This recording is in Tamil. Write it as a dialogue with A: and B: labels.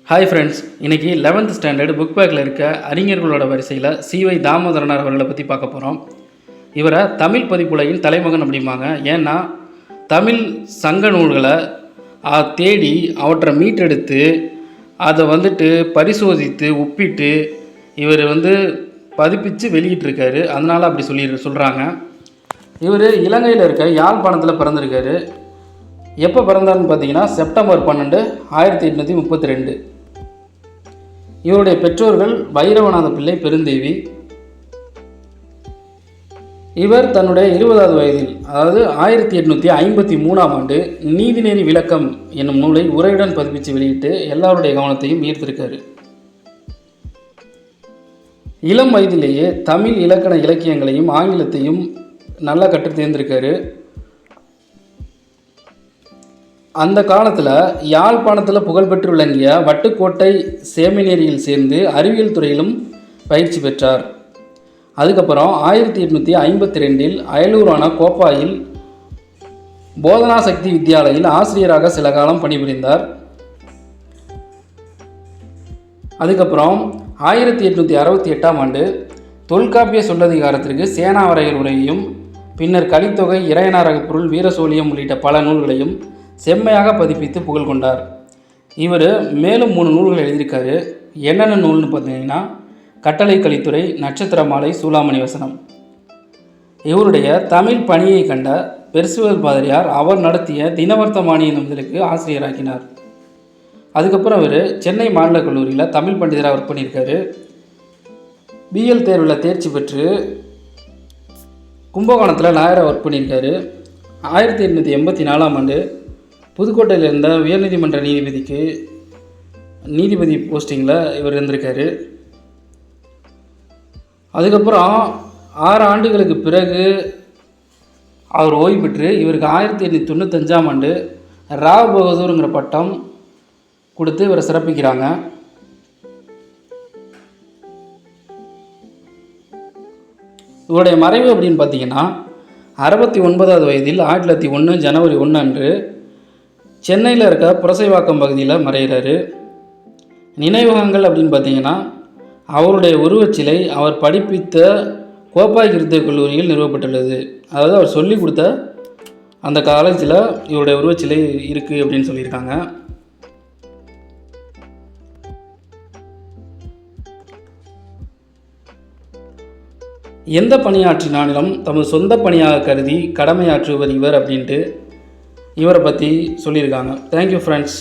A: ஹாய் ஃப்ரெண்ட்ஸ், இன்றைக்கி 11th ஸ்டாண்டர்ட் புக் பேக்கில் இருக்க அறிஞர்களோட வரிசையில் சிவை தாமோதரனார் அவர்களை பற்றி பார்க்க போகிறோம். இவரை தமிழ் பதிப்புலகின் தலைமகன் அப்படிம்பாங்க. ஏன்னா தமிழ் சங்க நூல்களை தேடி அவற்றை மீட்டெடுத்து அதை பரிசோதித்து ஒப்பிட்டு இவர் பதிப்பித்து வெளியிட்டிருக்காரு. அதனால் அப்படி சொல்கிறாங்க. இவர் இலங்கையில் இருக்க யாழ்ப்பாணத்தில் பிறந்திருக்காரு. எப்போ பிறந்தார்னு பார்த்தீங்கன்னா செப்டம்பர் 12, 1832. இவருடைய பெற்றோர்கள் வைரவநாத பிள்ளை, பெருந்தேவி. இவர் தன்னுடைய 20வது வயதில், அதாவது 1853ஆம் ஆண்டு நீதிநெறி விளக்கம் என்னும் நூலை உரையுடன் பதிப்பித்து வெளியிட்டு எல்லாருடைய கவனத்தையும் ஈர்த்திருக்காரு. இளம் வயதிலேயே தமிழ் இலக்கண இலக்கியங்களையும் ஆங்கிலத்தையும் நல்லா கற்று தேர்ந்திருக்காரு. அந்த காலத்தில் யாழ்ப்பாணத்தில் புகழ்பெற்று விளங்கிய வட்டுக்கோட்டை சேமினேரியில் சேர்ந்து அறிவியல் துறையிலும் பயிற்சி பெற்றார். அதுக்கப்புறம் 1852இல் அயலூரான கோப்பாயில் போதனா சக்தி வித்யாலயில் ஆசிரியராக சில காலம் பணிபுரிந்தார். அதுக்கப்புறம் 1868ஆம் ஆண்டு தொல்காப்பிய சொல்லதிகாரத்திற்கு சேனாவரையர் உரையையும், பின்னர் கலித்தொகை, இறையனாரக பொருள், வீரசோழியம் உள்ளிட்ட பல நூல்களையும் செம்மையாக பதிப்பித்து புகழ் கொண்டார். இவர் மேலும் 3 நூல்கள் எழுதியிருக்காரு. என்னென்ன நூல்னு பார்த்தீங்கன்னா கட்டளை கலித்துறை, நட்சத்திர மாலை, சூளாமணி வசனம். இவருடைய தமிழ் பணியை கண்ட பெர்சுவல் பாதிரியார் அவர் நடத்திய தினவர்த்தமானி என்னும் இதழுக்கு ஆசிரியராக்கினார். அதுக்கப்புறம் இவர் சென்னை மாநில கல்லூரியில் தமிழ் பண்டிதராக ஒர்க் பண்ணியிருக்காரு. பிஎல் தேர்வில் தேர்ச்சி பெற்று கும்பகோணத்தில் லாயராக ஒர்க் பண்ணியிருக்காரு. 1884ஆம் ஆண்டு புதுக்கோட்டையில் இருந்த உயர்நீதிமன்ற நீதிபதி போஸ்டிங்கில் இவர் இருந்திருக்காரு. அதுக்கப்புறம் 6 ஆண்டுகளுக்கு பிறகு அவர் ஓய்வு பெற்று இவருக்கு 1895ஆம் ஆண்டு ராவ் பகதூருங்கிற பட்டம் கொடுத்து இவரை சிறப்பிக்கிறாங்க. இவருடைய மறைவு அப்படின்னு பார்த்தீங்கன்னா 69வது வயதில் 1901 ஜனவரி 1 அன்று சென்னையில் இருக்க புரசைவாக்கம் பகுதியில் மறைகிறாரு. நினைவகங்கள் அப்படின்னு பார்த்தீங்கன்னா அவருடைய உருவச்சிலை அவர் படிப்பித்த கோப்பாய் கிருத்திய கல்லூரியில் நிறுவப்பட்டுள்ளது. அதாவது அவர் சொல்லி கொடுத்த அந்த காலேஜில் இவருடைய உருவச்சிலை இருக்குது அப்படின்னு சொல்லியிருக்காங்க. எந்த பணியாற்றினாலும் தமது சொந்த பணியாக கருதி கடமையாற்றுவர் இவர் அப்படின்ட்டு இவரை பற்றி சொல்லியிருக்காங்க. Thank you friends.